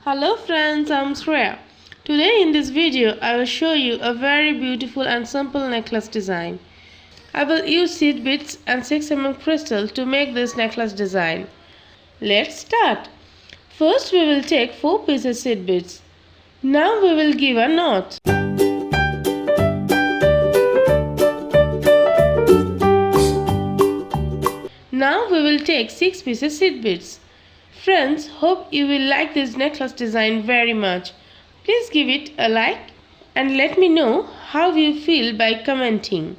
Hello friends, I'm Shreya. Today in this video I will show you a very beautiful and simple necklace design. I will use seed beads and 6 mm crystal to make this necklace design. Let's start. First we will take 4 pieces seed beads. Now we will give a knot. Now we will take 6 pieces seed beads. Friends, hope you will like this necklace design very much. Please give it a like and let me know how you feel by commenting.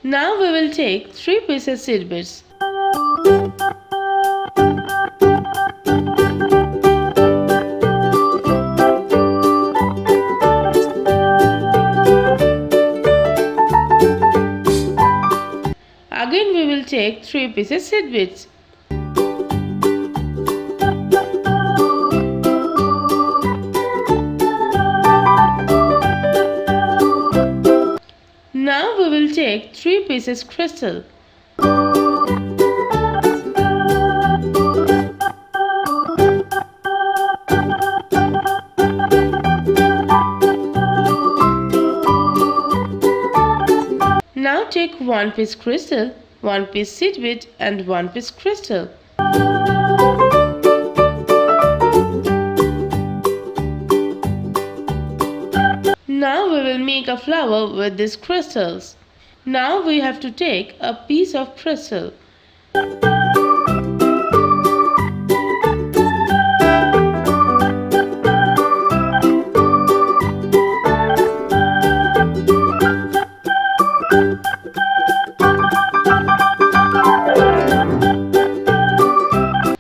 Now we will take 3 pieces seed beads. Again we will take 3 pieces seed beads. Now we will take 3 pieces crystal. Now take 1 piece crystal, 1 piece seed bead and 1 piece crystal. Now we will make a flower with these crystals. Now we have to take a piece of crystal.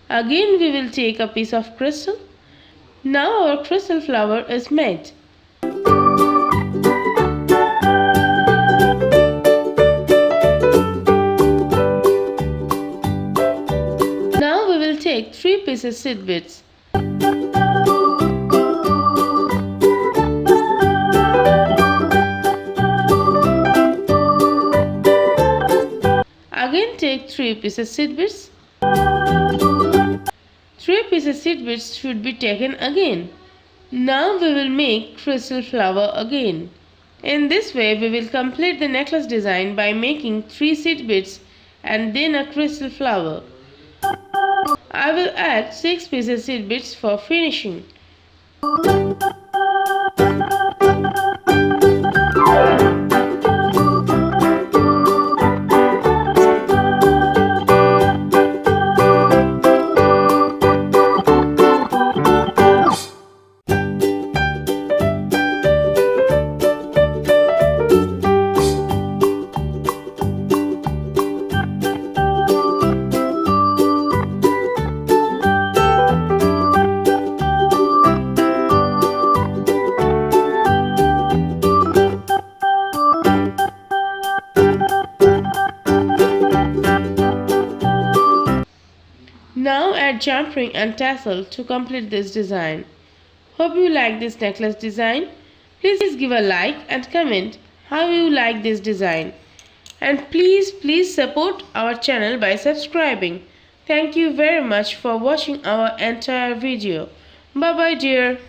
Again we will take a piece of crystal. Now our crystal flower is made. Now we will take 3 pieces seed beads. Again take 3 pieces seed beads. 3 pieces seed beads should be taken again. Now we will make crystal flower again. In this way we will complete the necklace design by making 3 seed beads and then a crystal flower. I will add 6 pieces seed beads for finishing. Now add jump ring and tassel to complete this design. Hope you like this necklace design. Please give a like and comment how you like this design. And please support our channel by subscribing. Thank you very much for watching our entire video. Bye bye dear.